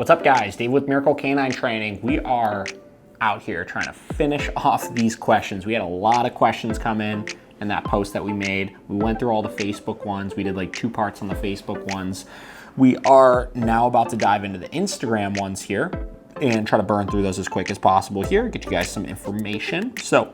What's up, guys? Dave with Miracle Canine Training. We are out here trying to finish off these questions. We had a lot of questions come in that post that we made. We went through all the Facebook ones. We did like 2 parts on the Facebook ones. We are now about to dive into the Instagram ones here and try to burn through those as quick as possible here, get you guys some information. So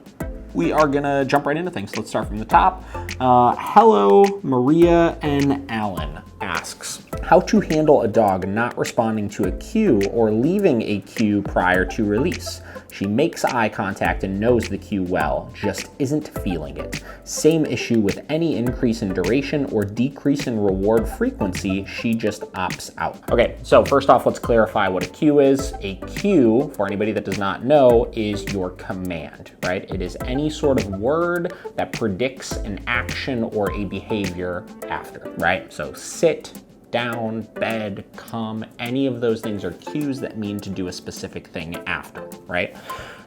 we are gonna jump right into things. Let's start from the top. Hello, Maria N. Allen asks, how to handle a dog not responding to a cue or leaving a cue prior to release. She makes eye contact and knows the cue well, just isn't feeling it. Same issue with any increase in duration or decrease in reward frequency, she just opts out. Okay, so first off, let's clarify what a cue is. A cue, for anybody that does not know, is your command, right? It is any sort of word that predicts an action or a behavior after, right? So sit, down, bed, come, any of those things are cues that mean to do a specific thing after, right?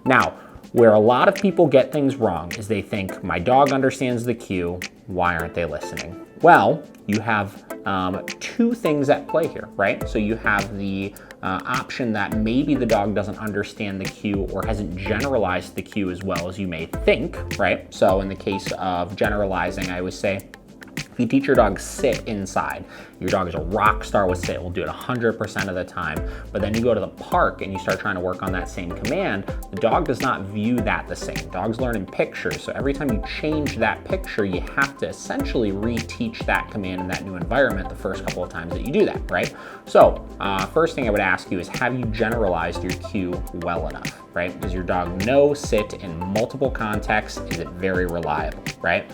Now, where a lot of people get things wrong is they think, my dog understands the cue, why aren't they listening? Well, you have 2 things at play here, right? So you have the option that maybe the dog doesn't understand the cue or hasn't generalized the cue as well as you may think, right? So in the case of generalizing, I would say, if you teach your dog sit inside, your dog is a rock star with sit, will do it 100% of the time, but then you go to the park and you start trying to work on that same command, the dog does not view that the same. Dogs learn in pictures, so every time you change that picture, you have to essentially reteach that command in that new environment the first couple of times that you do that, right? So, first thing I would ask you is, have you generalized your cue well enough, right? Does your dog know sit in multiple contexts? Is it very reliable, right?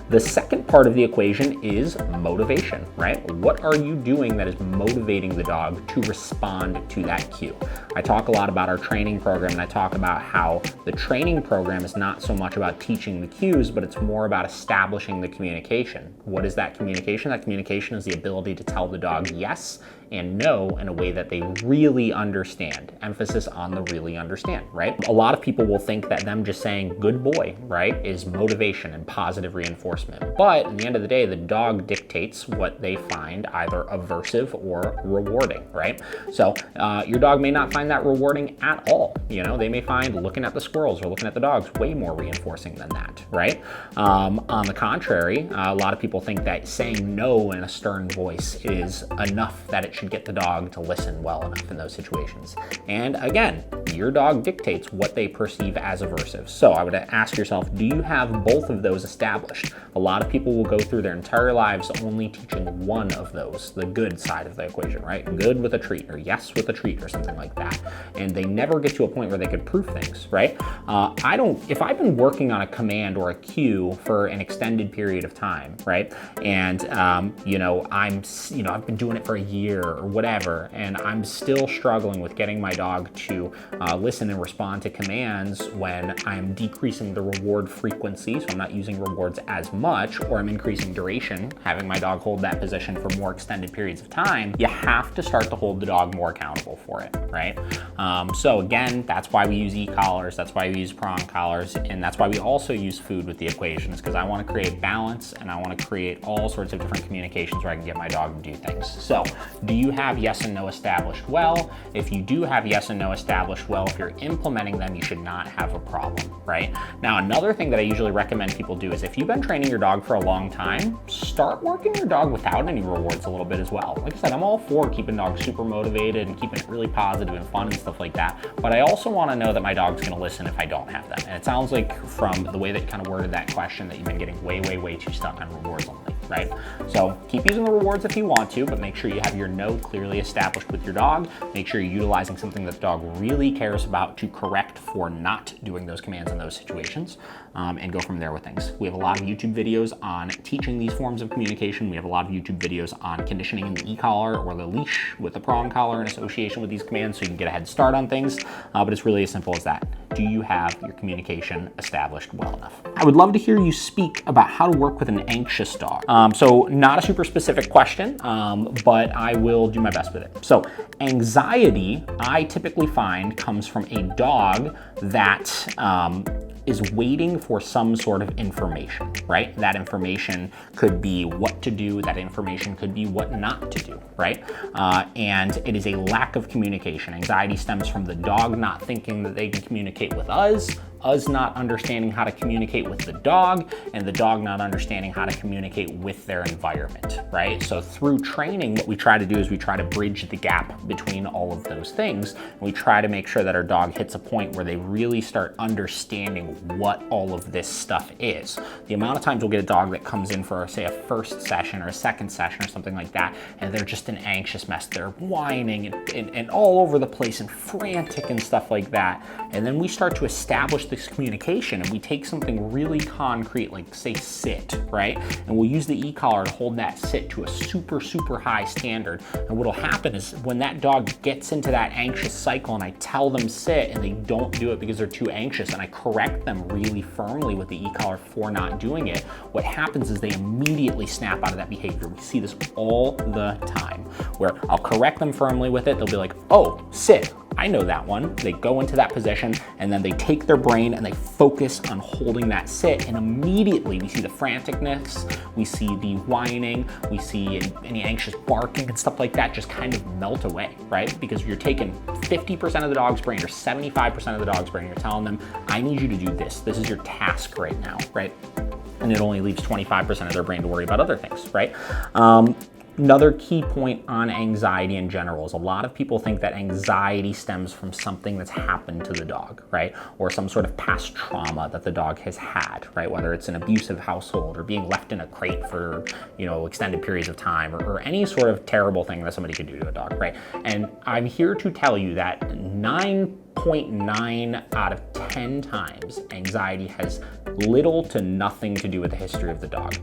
The second part of the equation is motivation, right? What are you doing that is motivating the dog to respond to that cue? I talk a lot about our training program, and I talk about how the training program is not so much about teaching the cues, but it's more about establishing the communication. What is that communication? That communication is the ability to tell the dog yes and no in a way that they really understand. Emphasis on the really understand, right? A lot of people will think that them just saying good boy, right, is motivation and positive reinforcement. But at the end of the day, the dog dictates what they find either aversive or rewarding, right? So your dog may not find that rewarding at all. You know, they may find looking at the squirrels or looking at the dogs way more reinforcing than that, right? On the contrary, a lot of people think that saying no in a stern voice is enough, that it should get the dog to listen well enough in those situations. And again, your dog dictates what they perceive as aversive. So I would ask yourself, do you have both of those established? A lot of people will go through their entire lives only teaching one of those, the good side of the equation, right? Good with a treat, or yes with a treat, or something like that. And they never get to a point where they could prove things, right? If I've been working on a command or a cue for an extended period of time, right? And I've been doing it for a year or whatever, and I'm still struggling with getting my dog to listen and respond to commands when I'm decreasing the reward frequency, so I'm not using rewards as much, or I'm increasing duration, having my dog hold that position for more extended periods of time, you have to start to hold the dog more accountable for it, right? So again, that's why we use e-collars, that's why we use prong collars, and that's why we also use food with the equations, because I want to create balance and I want to create all sorts of different communications where I can get my dog to do things. So, do you have yes and no established well? If you do have yes and no established well, if you're implementing them, you should not have a problem, right? Now, another thing that I usually recommend people do is, if you've been training your dog for a long time, start working your dog without any rewards a little bit as well. Like I said, I'm all for keeping dogs super motivated and keeping it really positive and fun and stuff like that, but I also want to know that my dog's going to listen if I don't have them. And it sounds like from the way that you kind of worded that question that you've been getting way too stuck on rewards only, right? So keep using the rewards if you want to, but make sure you have your no clearly established with your dog. Make sure you're utilizing something that the dog really cares about to correct for not doing those commands in those situations, and go from there with things. We have a lot of YouTube videos on teaching these forms of communication. We have a lot of YouTube videos on conditioning in the e-collar or the leash with the prong collar in association with these commands, so you can get a head start on things, but it's really as simple as that. Do you have your communication established well enough? I would love to hear you speak about how to work with an anxious dog. So not a super specific question, but I will do my best with it. So anxiety, I typically find, comes from a dog that is waiting for some sort of information, right? That information could be what to do, that information could be what not to do, right? And it is a lack of communication. Anxiety stems from the dog not thinking that they can communicate with us not understanding how to communicate with the dog, and the dog not understanding how to communicate with their environment, right? So through training, what we try to do is we try to bridge the gap between all of those things. And we try to make sure that our dog hits a point where they really start understanding what all of this stuff is. The amount of times we'll get a dog that comes in for, say, a first session or a second session or something like that, and they're just an anxious mess. They're whining and all over the place and frantic and stuff like that. And then we start to establish this communication, and we take something really concrete, like say sit, right? And we'll use the e-collar to hold that sit to a super, super high standard. And what'll happen is when that dog gets into that anxious cycle and I tell them sit and they don't do it because they're too anxious and I correct them really firmly with the e-collar for not doing it, what happens is they immediately snap out of that behavior. We see this all the time where I'll correct them firmly with it. They'll be like, oh, sit. I know that one. They go into that position and then they take their brain and they focus on holding that sit, and immediately we see the franticness, we see the whining, we see any anxious barking and stuff like that just kind of melt away, right? Because you're taking 50% of the dog's brain or 75% of the dog's brain, you're telling them, I need you to do this. This is your task right now, right? And it only leaves 25% of their brain to worry about other things, right? Another key point on anxiety in general is a lot of people think that anxiety stems from something that's happened to the dog, right? Or some sort of past trauma that the dog has had, right? Whether it's an abusive household or being left in a crate for, extended periods of time, or any sort of terrible thing that somebody could do to a dog, right? And I'm here to tell you that 9.9 out of 10 times, anxiety has little to nothing to do with the history of the dog.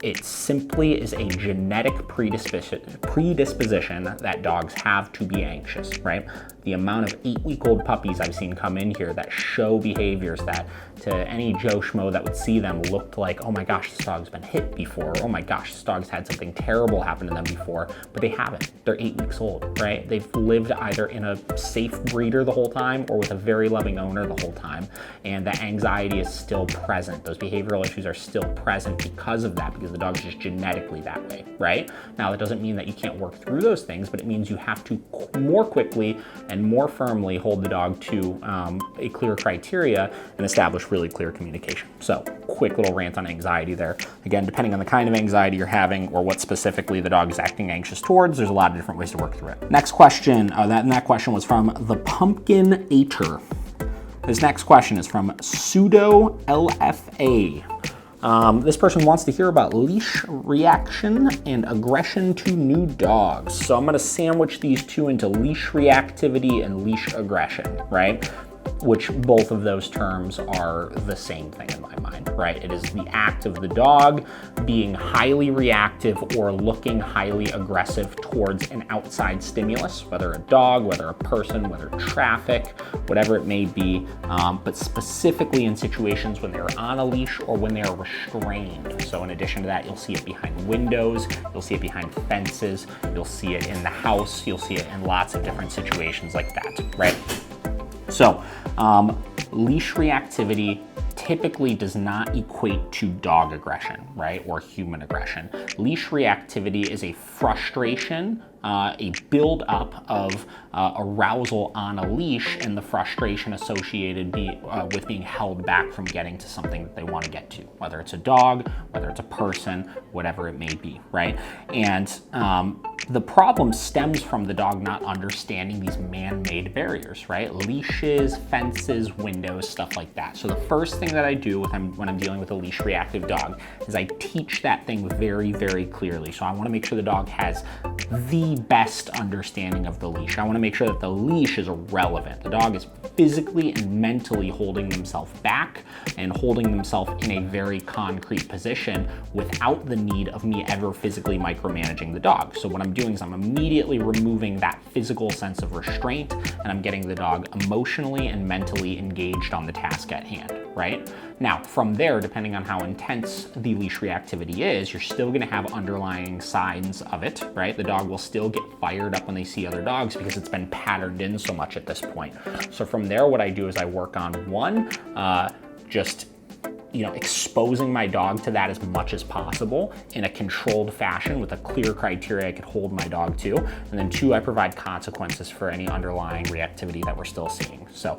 It simply is a genetic predisposition that dogs have to be anxious, right? The amount of 8-week-old puppies I've seen come in here that show behaviors that to any Joe Schmo that would see them looked like, oh my gosh, this dog's been hit before, or oh my gosh, this dog's had something terrible happen to them before, but they haven't. They're 8 weeks old, right? They've lived either in a safe breeder the whole time or with a very loving owner the whole time, and the anxiety is still present. Those behavioral issues are still present because of that, because the dog's just genetically that way, right? Now, that doesn't mean that you can't work through those things, but it means you have to more quickly and more firmly hold the dog to a clear criteria and establish really clear communication. So, quick little rant on anxiety there. Again, depending on the kind of anxiety you're having or what specifically the dog is acting anxious towards, there's a lot of different ways to work through it. Next question, that question was from the Pumpkin Ater. This next question is from Pseudo LFA. This person wants to hear about leash reaction and aggression to new dogs. So I'm going to sandwich these two into leash reactivity and leash aggression, right? Which both of those terms are the same thing in my mind, right? It is the act of the dog being highly reactive or looking highly aggressive towards an outside stimulus, whether a dog, whether a person, whether traffic, whatever it may be, but specifically in situations when they're on a leash or when they are restrained. So in addition to that, you'll see it behind windows, you'll see it behind fences, you'll see it in the house, you'll see it in lots of different situations like that, right? So, leash reactivity typically does not equate to dog aggression, right, or human aggression. Leash reactivity is a frustration, a build-up of arousal on a leash and the frustration associated with being held back from getting to something that they want to get to, whether it's a dog, whether it's a person, whatever it may be, right? And the problem stems from the dog not understanding these man-made barriers, right? Leashes, fences, windows, stuff like that. So the first thing that I do when I'm dealing with a leash reactive dog is I teach that thing very, very clearly. So I want to make sure the dog has the best understanding of the leash. I want to make sure that the leash is relevant. The dog is physically and mentally holding themselves back and holding themselves in a very concrete position without the need of me ever physically micromanaging the dog. So what I'm doing is I'm immediately removing that physical sense of restraint, and I'm getting the dog emotionally and mentally engaged on the task at hand, right? Now, from there, depending on how intense the leash reactivity is, you're still gonna have underlying signs of it, right? The dog will still get fired up when they see other dogs because it's been patterned in so much at this point. So from there, what I do is I work on one, just exposing my dog to that as much as possible in a controlled fashion with a clear criteria I could hold my dog to. And then 2, I provide consequences for any underlying reactivity that we're still seeing. So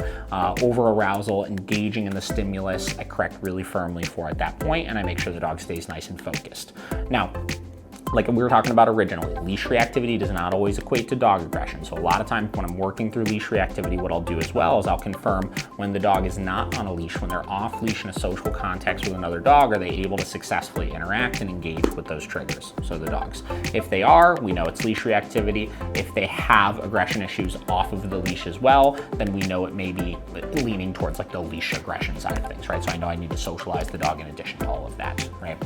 over arousal, engaging in the stimulus, I correct really firmly for at that point, and I make sure the dog stays nice and focused. Now, like we were talking about originally, leash reactivity does not always equate to dog aggression. So a lot of times when I'm working through leash reactivity, what I'll do as well is I'll confirm when the dog is not on a leash, when they're off leash in a social context with another dog, are they able to successfully interact and engage with those triggers, so the dogs. If they are, we know it's leash reactivity. If they have aggression issues off of the leash as well, then we know it may be leaning towards like the leash aggression side of things, right? So I know I need to socialize the dog in addition to all of that, right?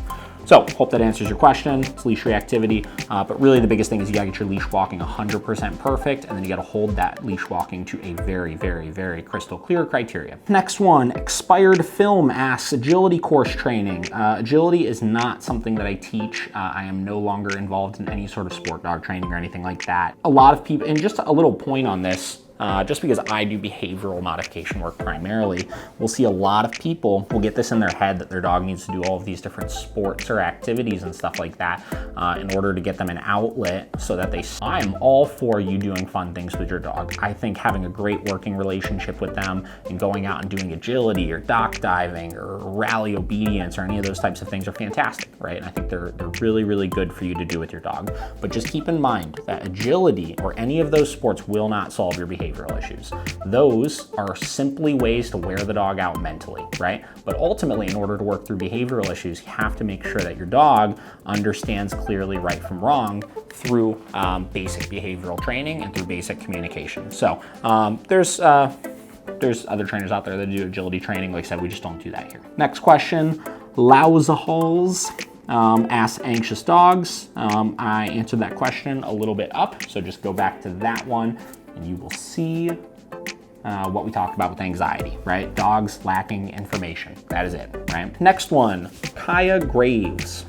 So hope that answers your question. It's leash reactivity, but really the biggest thing is you gotta get your leash walking 100% perfect, and then you gotta hold that leash walking to a very, very, very crystal clear criteria. Next one, Expired Film asks, agility course training. Agility is not something that I teach. I am no longer involved in any sort of sport dog training or anything like that. A lot of people, and just a little point on this, just because I do behavioral modification work primarily, we'll see a lot of people will get this in their head that their dog needs to do all of these different sports or activities and stuff like that in order to get them an outlet so that I'm all for you doing fun things with your dog. I think having a great working relationship with them and going out and doing agility or dock diving or rally obedience or any of those types of things are fantastic, right? And I think they're really, really good for you to do with your dog. But just keep in mind that agility or any of those sports will not solve your behavioral issues. Those are simply ways to wear the dog out mentally, right? But ultimately, in order to work through behavioral issues, you have to make sure that your dog understands clearly right from wrong through basic behavioral training and through basic communication. So there's other trainers out there that do agility training. Like I said, we just don't do that here. Next question, Lauzahals asks anxious dogs. I answered that question a little bit up, so just go back to that one and you will see what we talked about with anxiety, right? Dogs lacking information. That is it, right? Next one, Kaya Graves.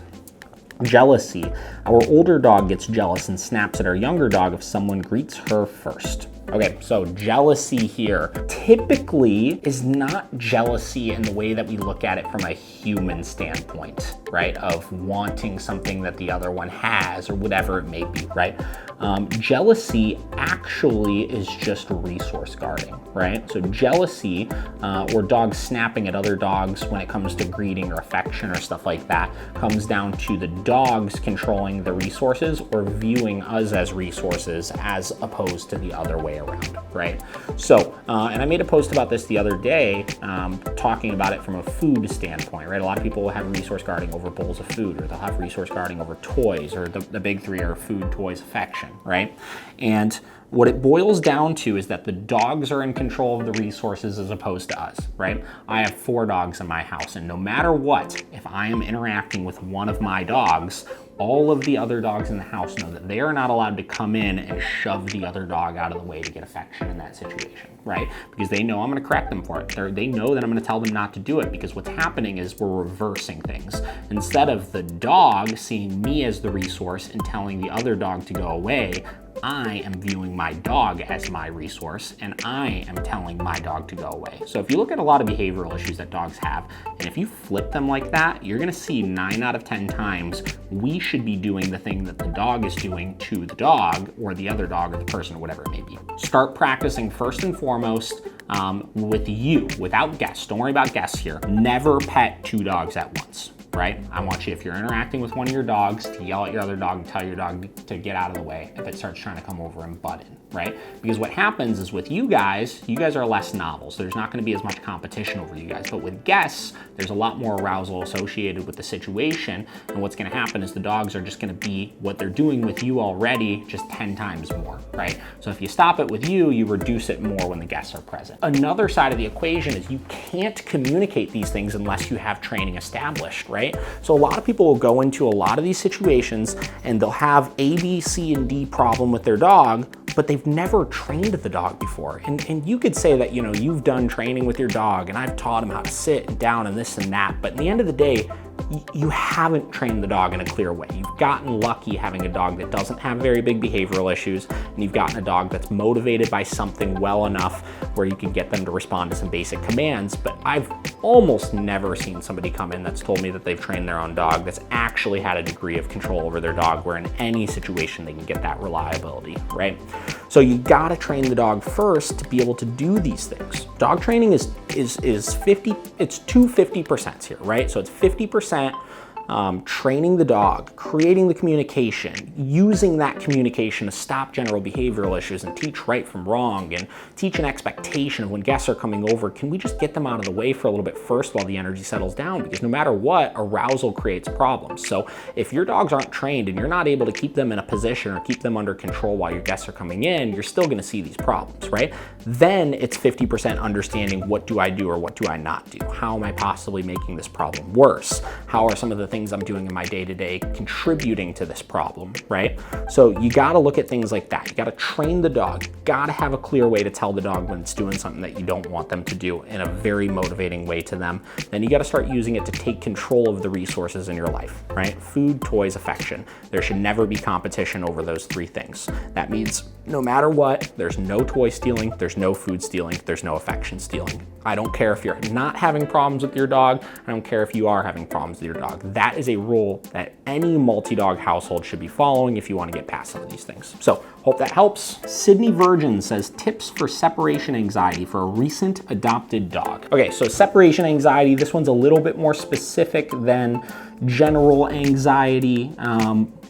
Jealousy. Our older dog gets jealous and snaps at our younger dog if someone greets her first. Okay, so jealousy here typically is not jealousy in the way that we look at it from a human standpoint, right? Of wanting something that the other one has or whatever it may be, right? Jealousy actually is just resource guarding, right? So jealousy or dogs snapping at other dogs when it comes to greeting or affection or stuff like that comes down to the dogs controlling the resources or viewing us as resources as opposed to the other way around, right? So, and I made a post about this the other day, talking about it from a food standpoint, right? A lot of people will have resource guarding over bowls of food, or they'll have resource guarding over toys, or the big three are food, toys, affection, right? And what it boils down to is that the dogs are in control of the resources as opposed to us, right? I have 4 dogs in my house, and no matter what, if I am interacting with one of my dogs, all of the other dogs in the house know that they are not allowed to come in and shove the other dog out of the way to get affection in that situation, right? Because they know I'm gonna correct them for it. They know that I'm gonna tell them not to do it, because what's happening is we're reversing things. Instead of the dog seeing me as the resource and telling the other dog to go away, I am viewing my dog as my resource, and I am telling my dog to go away. So if you look at a lot of behavioral issues that dogs have, and if you flip them like that, you're gonna see 9 out of 10 times we should be doing the thing that the dog is doing to the dog or the other dog or the person or whatever it may be. Start practicing first and foremost with you, without guests. Don't worry about guests here. Never pet 2 dogs at once. Right? I want you, if you're interacting with one of your dogs, to yell at your other dog and tell your dog to get out of the way if it starts trying to come over and butt in, right? Because what happens is with you guys are less novel, so there's not gonna be as much competition over you guys. But with guests, there's a lot more arousal associated with the situation, and what's gonna happen is the dogs are just gonna be what they're doing with you already, just 10 times more, right? So if you stop it with you reduce it more when the guests are present. Another side of the equation is you can't communicate these things unless you have training established, right? So a lot of people will go into a lot of these situations and they'll have A, B, C, and D problem with their dog, but they've never trained the dog before. And you could say that, you've done training with your dog and I've taught him how to sit and down and this and that, but in the end of the day, you haven't trained the dog in a clear way. You've gotten lucky having a dog that doesn't have very big behavioral issues, and you've gotten a dog that's motivated by something well enough where you can get them to respond to some basic commands. But I've almost never seen somebody come in that's told me that they've trained their own dog that's actually had a degree of control over their dog where in any situation they can get that reliability, right? So you gotta train the dog first to be able to do these things. Dog training is 50, it's two 50% here, right? So it's 50% training the dog, creating the communication, using that communication to stop general behavioral issues and teach right from wrong and teach an expectation of when guests are coming over. Can we just get them out of the way for a little bit first while the energy settles down? Because no matter what, arousal creates problems. So if your dogs aren't trained and you're not able to keep them in a position or keep them under control while your guests are coming in, you're still gonna see these problems, right? Then it's 50% understanding, what do I do or what do I not do? How am I possibly making this problem worse? How are some of the things I'm doing in my day-to-day contributing to this problem, right? So you gotta look at things like that. You gotta train the dog. You gotta have a clear way to tell the dog when it's doing something that you don't want them to do in a very motivating way to them. Then you gotta start using it to take control of the resources in your life, right? Food, toys, affection. There should never be competition over those three things. That means no matter what, there's no toy stealing, there's no food stealing, there's no affection stealing. I don't care if you're not having problems with your dog. I don't care if you are having problems with your dog. That is a rule that any multi-dog household should be following if you want to get past some of these things. So hope that helps. Sydney Virgin says, tips for separation anxiety for a recent adopted dog. Okay, so separation anxiety, this one's a little bit more specific than general anxiety,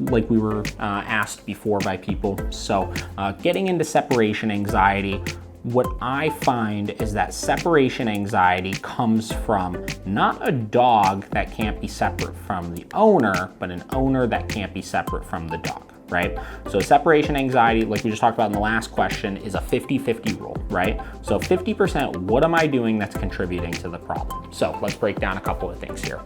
like we were asked before by people. So getting into separation anxiety, what I find is that separation anxiety comes from not a dog that can't be separate from the owner, but an owner that can't be separate from the dog, right? So separation anxiety, like we just talked about in the last question, is a 50-50 rule, right? So 50%, what am I doing that's contributing to the problem? So let's break down a couple of things here.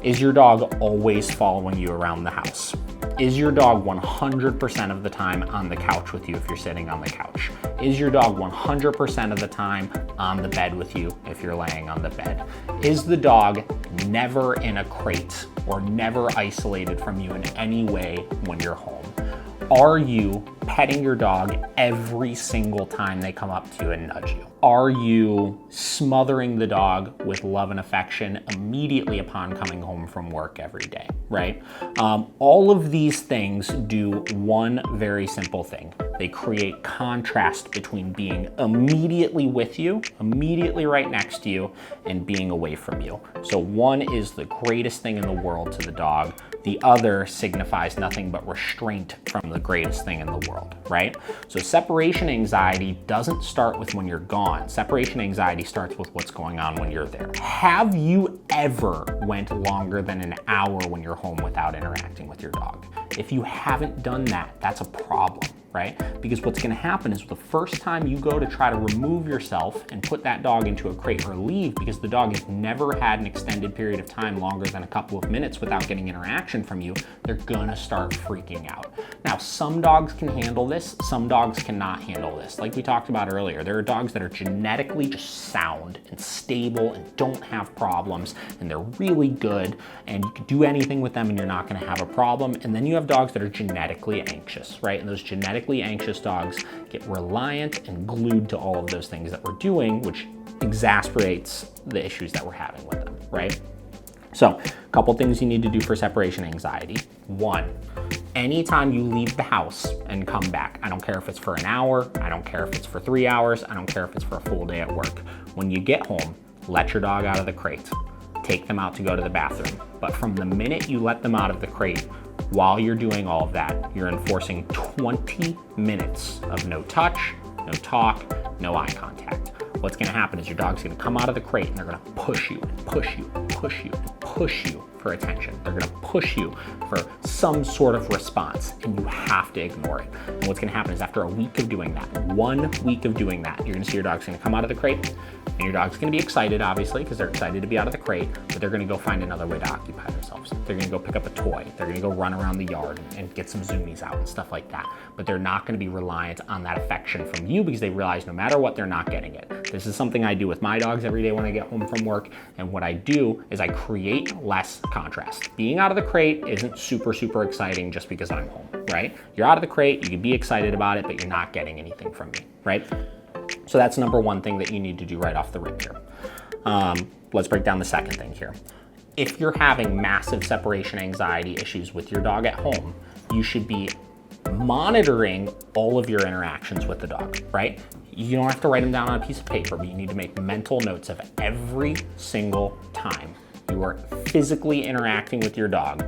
Is your dog always following you around the house? Is your dog 100% of the time on the couch with you if you're sitting on the couch? Is your dog 100% of the time on the bed with you if you're laying on the bed? Is the dog never in a crate or never isolated from you in any way when you're home? Are you petting your dog every single time they come up to you and nudge you? Are you smothering the dog with love and affection immediately upon coming home from work every day, right? All of these things do one very simple thing. They create contrast between being immediately with you, immediately right next to you, and being away from you. So one is the greatest thing in the world to the dog. The other signifies nothing but restraint from the greatest thing in the world, right? So separation anxiety doesn't start with when you're gone. Separation anxiety starts with what's going on when you're there. Have you ever went longer than an hour when you're home without interacting with your dog? If you haven't done that, that's a problem, right? Because what's gonna happen is the first time you go to try to remove yourself and put that dog into a crate or leave because the dog has never had an extended period of time longer than a couple of minutes without getting interaction from you, they're gonna start freaking out. Now, some dogs can handle this, some dogs cannot handle this. Like we talked about earlier, there are dogs that are genetically just sound and stable and don't have problems, and they're really good, and you can do anything with them and you're not gonna have a problem. And then you have dogs that are genetically anxious, right? And those genetically anxious dogs get reliant and glued to all of those things that we're doing, which exacerbates the issues that we're having with them, right? So a couple things you need to do for separation anxiety. One, anytime you leave the house and come back, I don't care if it's for an hour, I don't care if it's for 3 hours, I don't care if it's for a full day at work. When you get home, let your dog out of the crate. Take them out to go to the bathroom. But from the minute you let them out of the crate, while you're doing all of that, you're enforcing 20 minutes of no touch, no talk, no eye contact. What's gonna happen is your dog's gonna come out of the crate and they're gonna push you and push you and push you and push you for attention. They're gonna push you for some sort of response, and you have to ignore it. And what's gonna happen is after a week of doing that, 1 week of doing that, you're gonna see your dog's gonna come out of the crate, And your dog's gonna be excited, obviously, because they're excited to be out of the crate, but they're gonna go find another way to occupy themselves. They're gonna go pick up a toy. They're gonna go run around the yard and get some zoomies out and stuff like that. But they're not gonna be reliant on that affection from you because they realize no matter what, they're not getting it. This is something I do with my dogs every day when I get home from work. And what I do is I create less contrast. Being out of the crate isn't super, super exciting just because I'm home, right? You're out of the crate, you can be excited about it, but you're not getting anything from me, right? So that's number one thing that you need to do right off the rip here. Let's break down the second thing here. If you're having massive separation anxiety issues with your dog at home, you should be monitoring all of your interactions with the dog, right? You don't have to write them down on a piece of paper, but you need to make mental notes of every single time you are physically interacting with your dog.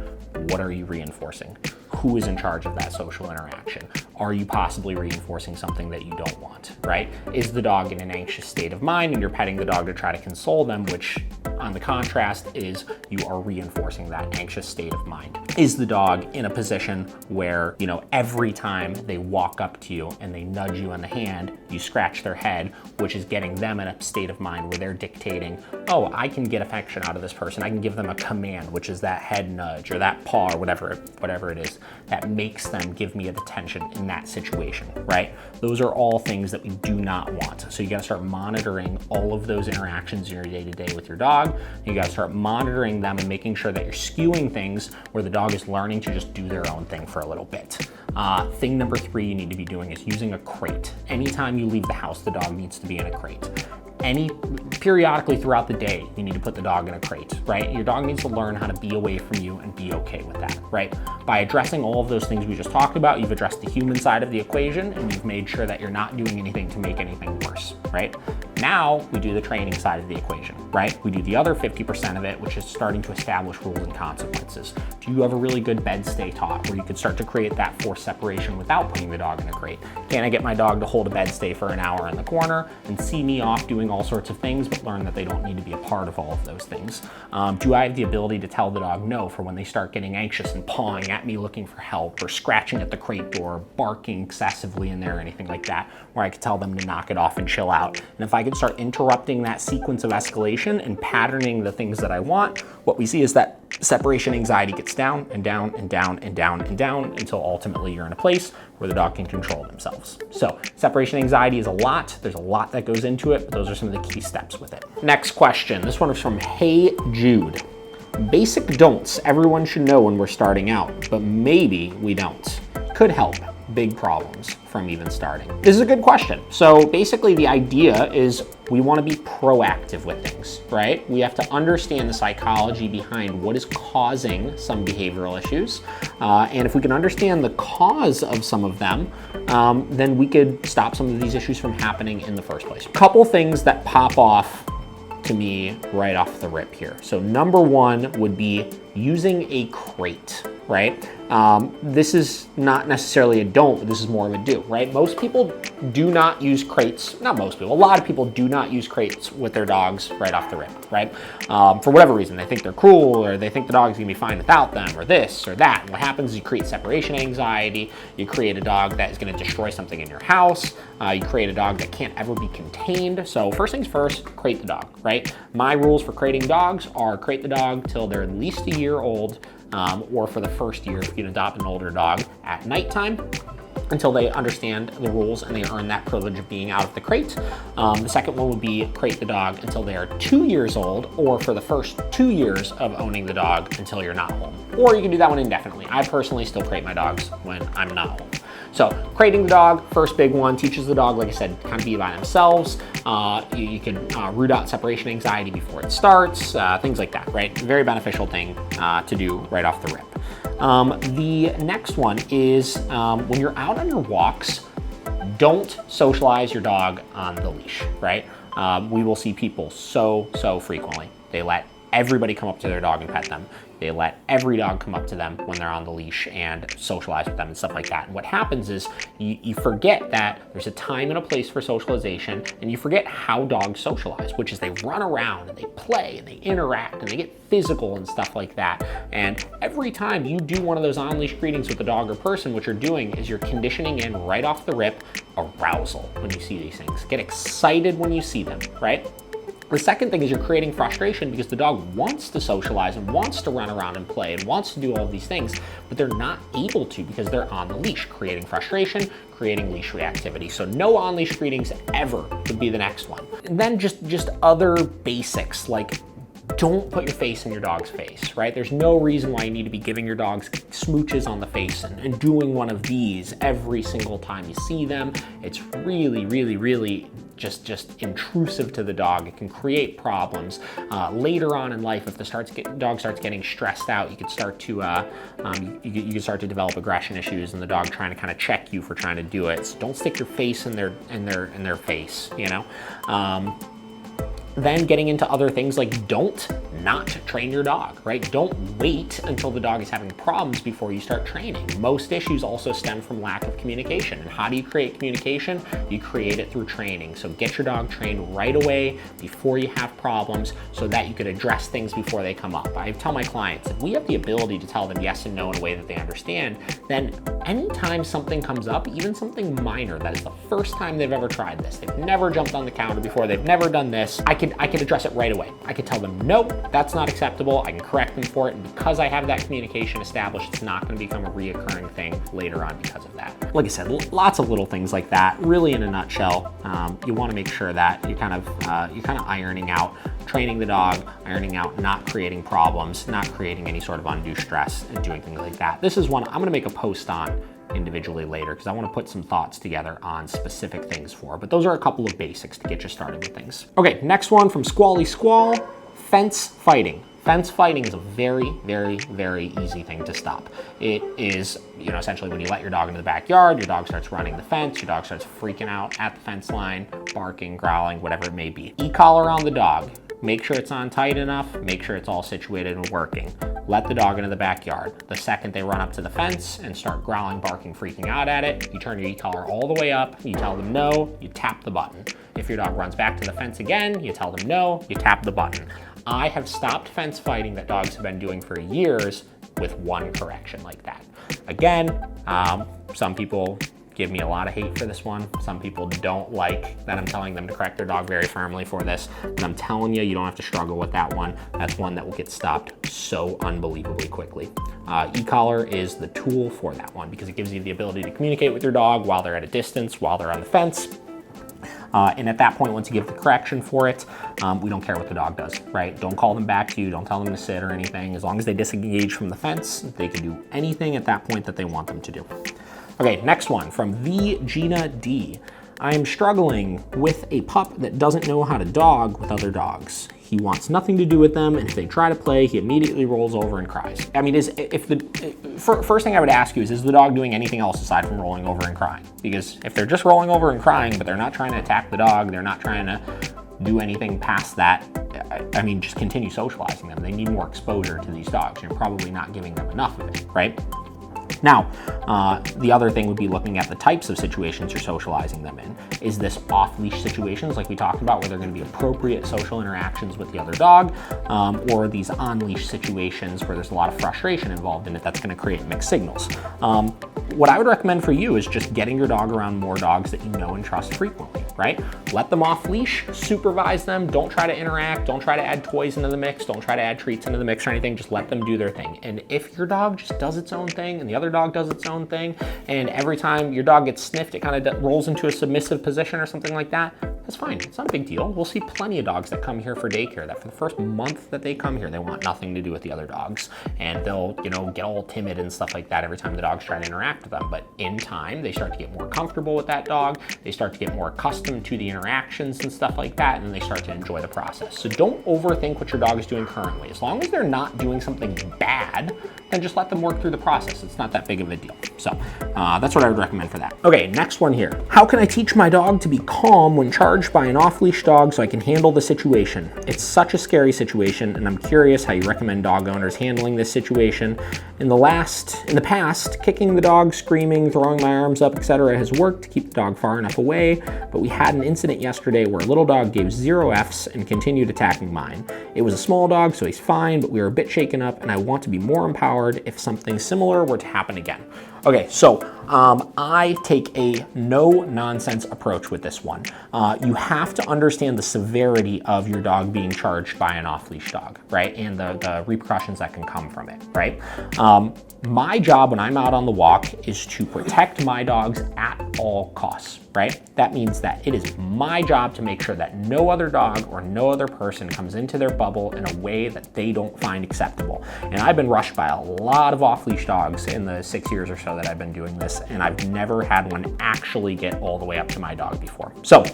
What are you reinforcing? Who is in charge of that social interaction? Are you possibly reinforcing something that you don't want, right? Is the dog in an anxious state of mind and you're petting the dog to try to console them, which on the contrast is you are reinforcing that anxious state of mind? Is the dog in a position where, every time they walk up to you and they nudge you on the hand, you scratch their head, which is getting them in a state of mind where they're dictating, oh, I can get affection out of this person. I can give them a command, which is that head nudge or that paw or whatever it is that makes them give me attention in that situation, right? Those are all things that we do not want. So you gotta start monitoring all of those interactions in your day-to-day with your dog. You gotta start monitoring them and making sure that you're skewing things where the dog is learning to just do their own thing for a little bit. Thing number 3 you need to be doing is using a crate. Anytime you leave the house, the dog needs to be in a crate. Periodically throughout the day, you need to put the dog in a crate, right? Your dog needs to learn how to be away from you and be okay with that, right? By addressing all of those things we just talked about, you've addressed the human side of the equation and you've made sure that you're not doing anything to make anything worse, right? Now we do the training side of the equation, right? We do the other 50% of it, which is starting to establish rules and consequences. Do you have a really good bed stay taught where you could start to create that forced separation without putting the dog in a crate? Can I get my dog to hold a bed stay for an hour in the corner and see me off doing all sorts of things, but learn that they don't need to be a part of all of those things? Do I have the ability to tell the dog no for when they start getting anxious and pawing at me looking for help or scratching at the crate door, barking excessively in there or anything like that, where I could tell them to knock it off and chill out? And if I can start interrupting that sequence of escalation and patterning the things that I want, what we see is that separation anxiety gets down and down and down and down and down until ultimately you're in a place where the dog can control themselves. So separation anxiety is a lot. There's a lot that goes into it, but those are some of the key steps with it. Next question. This one is from Hey Jude. Basic don'ts everyone should know when we're starting out, but maybe we don't. Could help big problems from even starting. This is a good question. So basically the idea is we want to be proactive with things, right? We have to understand the psychology behind what is causing some behavioral issues. And if we can understand the cause of some of them, then we could stop some of these issues from happening in the first place. Couple things that pop off to me right off the rip here. So number 1 would be using a crate, right? This is not necessarily a don't, but this is more of a do, right? Most people do not use crates. Not most people, a lot of people do not use crates with their dogs right off the rip, right? For whatever reason, they think they're cruel or they think the dog's gonna be fine without them or this or that. And what happens is you create separation anxiety, you create a dog that is gonna destroy something in your house, you create a dog that can't ever be contained. So first things first, crate the dog, right? My rules for crating dogs are crate the dog till they're at least a year old, or for the first year if you can adopt an older dog at nighttime, until they understand the rules and they earn that privilege of being out of the crate. The second one would be crate the dog until they are 2 years old, or for the first 2 years of owning the dog until you're not home. Or you can do that one indefinitely. I personally still crate my dogs when I'm not home. So crating the dog, first big one, teaches the dog, like I said, kind of be by themselves. You can root out separation anxiety before it starts, things like that, right? Very beneficial thing to do right off the rip. The next one is when you're out on your walks, don't socialize your dog on the leash, right? We will see people so frequently. They let everybody come up to their dog and pet them. They let every dog come up to them when they're on the leash and socialize with them and stuff like that. And what happens is you forget that there's a time and a place for socialization, and you forget how dogs socialize, which is they run around and they play and they interact and they get physical and stuff like that. And every time you do one of those on-leash greetings with a dog or person, what you're doing is you're conditioning in right off the rip arousal when you see these things. Get excited when you see them, right? The second thing is you're creating frustration because the dog wants to socialize and wants to run around and play and wants to do all of these things, but they're not able to because they're on the leash, creating frustration, creating leash reactivity. So no on-leash feedings ever would be the next one. And then just other basics, like don't put your face in your dog's face, right? There's no reason why you need to be giving your dogs smooches on the face and doing one of these every single time you see them. It's really, really, really just intrusive to the dog. It can create problems. Later on in life, if the dog starts getting stressed out, you could start to you could start to develop aggression issues, and the dog trying to kind of check you for trying to do it. So don't stick your face in their face, you know. Then getting into other things like don't not train your dog, right? Don't wait until the dog is having problems before you start training. Most issues also stem from lack of communication. And how do you create communication? You create it through training. So get your dog trained right away before you have problems so that you could address things before they come up. I tell my clients, if we have the ability to tell them yes and no in a way that they understand, then anytime something comes up, even something minor, that is the first time they've ever tried this, they've never jumped on the counter before, they've never done this, I could address it right away. I could tell them, nope, that's not acceptable. I can correct them for it. And because I have that communication established, it's not going to become a reoccurring thing later on because of that. Like I said, lots of little things like that. Really, in a nutshell, you want to make sure that you're kind of ironing out, training the dog, ironing out, not creating problems, not creating any sort of undue stress, and doing things like that. This is one I'm going to make a post on individually later because I want to put some thoughts together on specific things for, but those are a couple of basics to get you started with things. Okay, next one from Squally Squall, fence fighting. Fence fighting is a very, very, very easy thing to stop. It is, essentially when you let your dog into the backyard, your dog starts running the fence, your dog starts freaking out at the fence line, barking, growling, whatever it may be. E-collar on the dog. Make sure it's on tight enough, make sure it's all situated and working. Let the dog into the backyard. The second they run up to the fence and start growling, barking, freaking out at it, you turn your e-collar all the way up, you tell them no, you tap the button. If your dog runs back to the fence again, you tell them no, you tap the button. I have stopped fence fighting that dogs have been doing for years with one correction like that. Again, some people give me a lot of hate for this one. Some people don't like that I'm telling them to correct their dog very firmly for this. But I'm telling you, you don't have to struggle with that one. That's one that will get stopped so unbelievably quickly. E-collar is the tool for that one because it gives you the ability to communicate with your dog while they're at a distance, while they're on the fence. And at that point, once you give the correction for it, we don't care what the dog does, right? Don't call them back to you. Don't tell them to sit or anything. As long as they disengage from the fence, they can do anything at that point that they want them to do. Okay, next one from the Gina D. I am struggling with a pup that doesn't know how to dog with other dogs. He wants nothing to do with them, and if they try to play, he immediately rolls over and cries. I mean, first thing I would ask you is the dog doing anything else aside from rolling over and crying? Because if they're just rolling over and crying, but they're not trying to attack the dog, they're not trying to do anything past that, I mean, just continue socializing them. They need more exposure to these dogs. You're probably not giving them enough of it, right? Now, the other thing would be looking at the types of situations you're socializing them in. Is this off-leash situations like we talked about where they're going to be appropriate social interactions with the other dog, or these on-leash situations where there's a lot of frustration involved in it that's going to create mixed signals. What I would recommend for you is just getting your dog around more dogs that you know and trust frequently, right? Let them off leash, supervise them, don't try to interact, don't try to add toys into the mix, don't try to add treats into the mix or anything, just let them do their thing. And if your dog just does its own thing and the other dog does its own thing, and every time your dog gets sniffed, it kind of rolls into a submissive position or something like that, that's fine. It's not a big deal. We'll see plenty of dogs that come here for daycare that for the first month that they come here, they want nothing to do with the other dogs. And they'll, get all timid and stuff like that every time the dog's trying to interact with them. But in time, they start to get more comfortable with that dog. They start to get more accustomed to the interactions and stuff like that, and they start to enjoy the process. So don't overthink what your dog is doing currently. As long as they're not doing something bad, then just let them work through the process. It's not that big of a deal. So that's what I would recommend for that. Okay, next one here. How can I teach my dog to be calm when charged by an off-leash dog so I can handle the situation? It's such a scary situation, and I'm curious how you recommend dog owners handling this situation. In the past, kicking the dog, screaming, throwing my arms up, etc. has worked to keep the dog far enough away, but we had an incident yesterday where a little dog gave 0 Fs and continued attacking mine. It was a small dog, so he's fine, but we were a bit shaken up, and I want to be more empowered if something similar were to happen again. Okay, so I take a no-nonsense approach with this one. You have to understand the severity of your dog being charged by an off-leash dog, right? And the repercussions that can come from it, right? My job when I'm out on the walk is to protect my dogs at all costs, right? That means that it is my job to make sure that no other dog or no other person comes into their bubble in a way that they don't find acceptable. And I've been rushed by a lot of off-leash dogs in the 6 years or so that I've been doing this, and I've never had one actually get all the way up to my dog before. So,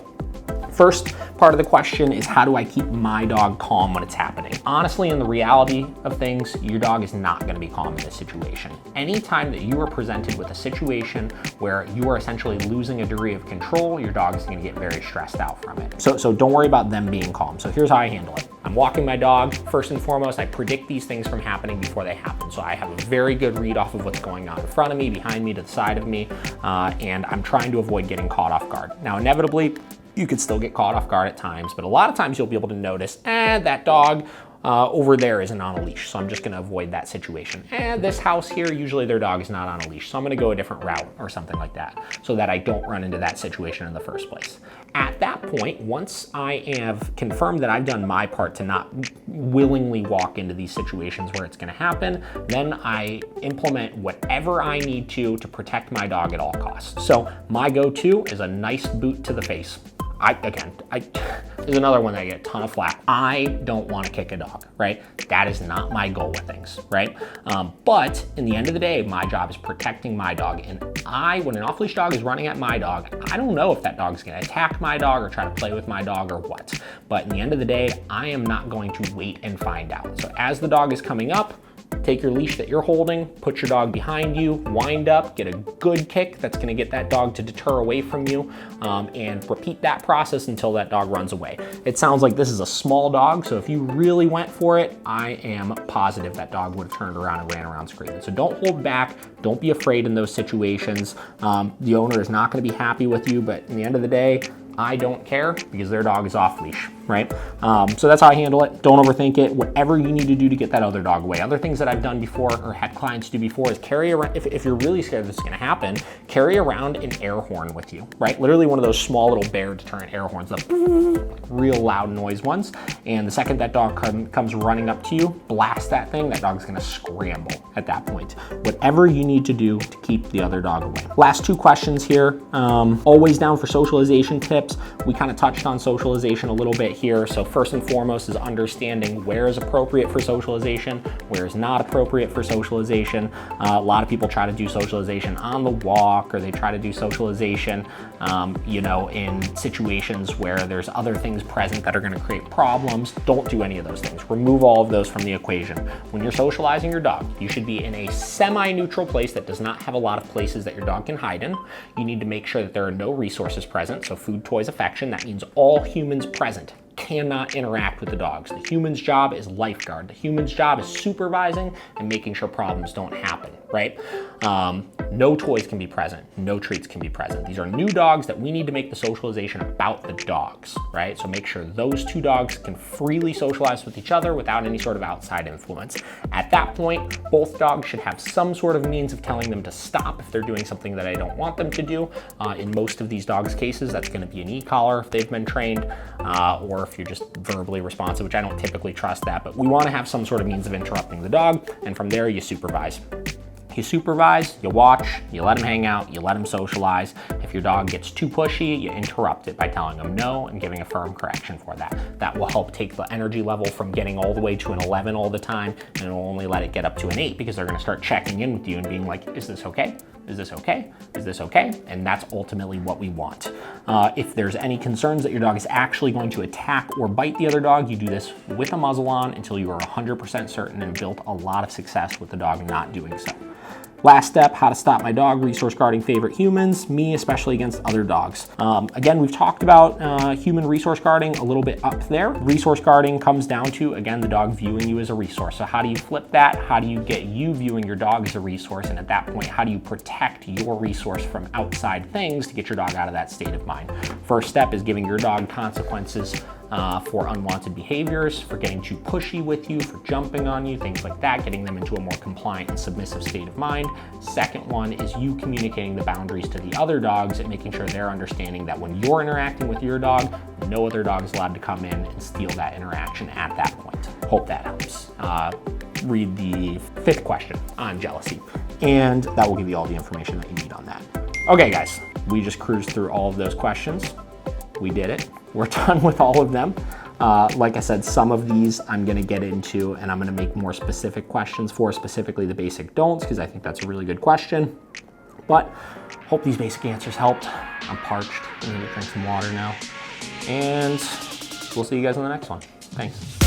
first part of the question is, how do I keep my dog calm when it's happening? Honestly, in the reality of things, your dog is not going to be calm in this situation. Anytime that you are presented with a situation where you are essentially losing a degree of control, your dog is going to get very stressed out from it. So don't worry about them being calm. So here's how I handle it. I'm walking my dog. First and foremost, I predict these things from happening before they happen. So I have a very good read off of what's going on in front of me, behind me, to the side of me, and I'm trying to avoid getting caught off guard. Now, inevitably, you could still get caught off guard at times, but a lot of times you'll be able to notice, that dog over there isn't on a leash, so I'm just gonna avoid that situation. And this house here, usually their dog is not on a leash, so I'm gonna go a different route or something like that, so that I don't run into that situation in the first place. At that point, once I have confirmed that I've done my part to not willingly walk into these situations where it's gonna happen, then I implement whatever I need to protect my dog at all costs. So my go-to is a nice boot to the face. There's another one that I get a ton of flack. I don't want to kick a dog, right? That is not my goal with things, right? But in the end of the day, my job is protecting my dog. And when an off-leash dog is running at my dog, I don't know if that dog's going to attack my dog or try to play with my dog or what. But in the end of the day, I am not going to wait and find out. So as the dog is coming up, take your leash that you're holding, put your dog behind you, wind up, get a good kick that's gonna get that dog to deter away from you, and repeat that process until that dog runs away. It sounds like this is a small dog, so if you really went for it, I am positive that dog would have turned around and ran around screaming. So don't hold back, don't be afraid in those situations. The owner is not gonna be happy with you, but in the end of the day, I don't care because their dog is off leash, right? So that's how I handle it. Don't overthink it. Whatever you need to do to get that other dog away. Other things that I've done before or had clients do before is carry around, if you're really scared this is gonna happen, carry around an air horn with you, right? Literally one of those small little bear deterrent air horns, the real loud noise ones. And the second that dog comes running up to you, blast that thing, that dog's gonna scramble at that point. Whatever you need to do to keep the other dog away. Last two questions here. Always down for socialization tips. We kind of touched on socialization a little bit here. So first and foremost is understanding where is appropriate for socialization, where is not appropriate for socialization. A lot of people try to do socialization on the walk, or they try to do socialization, in situations where there's other things present that are going to create problems. Don't do any of those things. Remove all of those from the equation. When you're socializing your dog, you should be in a semi-neutral place that does not have a lot of places that your dog can hide in. You need to make sure that there are no resources present, so food, toys, affection. That means all humans present cannot interact with the dogs. The human's job is lifeguard. The human's job is supervising and making sure problems don't happen, right? No toys can be present. No treats can be present. These are new dogs that we need to make the socialization about the dogs, right? So make sure those two dogs can freely socialize with each other without any sort of outside influence. At that point, both dogs should have some sort of means of telling them to stop if they're doing something that I don't want them to do. In most of these dogs' cases, that's going to be an e-collar if they've been trained, or if you're just verbally responsive, which I don't typically trust that, but we want to have some sort of means of interrupting the dog, and from there you supervise. You supervise, you watch, you let them hang out, you let them socialize. If your dog gets too pushy, you interrupt it by telling them no and giving a firm correction for that. That will help take the energy level from getting all the way to an 11 all the time, and it will only let it get up to an 8 because they're going to start checking in with you and being like, is this okay? Is this okay? Is this okay? And that's ultimately what we want. If there's any concerns that your dog is actually going to attack or bite the other dog, you do this with a muzzle on until you are 100% certain and built a lot of success with the dog not doing so. Last step, how to stop my dog resource guarding favorite humans, me especially against other dogs. Again, we've talked about human resource guarding a little bit up there. Resource guarding comes down to, again, the dog viewing you as a resource. So how do you flip that? How do you get you viewing your dog as a resource? And at that point, how do you protect your resource from outside things to get your dog out of that state of mind? First step is giving your dog consequences for unwanted behaviors, for getting too pushy with you, for jumping on you, things like that, getting them into a more compliant and submissive state of mind. Second one is you communicating the boundaries to the other dogs and making sure they're understanding that when you're interacting with your dog, no other dog is allowed to come in and steal that interaction at that point. Hope that helps. Read the 5th question on jealousy, and that will give you all the information that you need on that. Okay, guys, we just cruised through all of those questions. We did it. We're done with all of them. Like I said, some of these I'm gonna get into and I'm gonna make more specific questions for, specifically the basic don'ts, because I think that's a really good question. But hope these basic answers helped. I'm parched. I'm gonna drink some water now. And we'll see you guys on the next one. Thanks.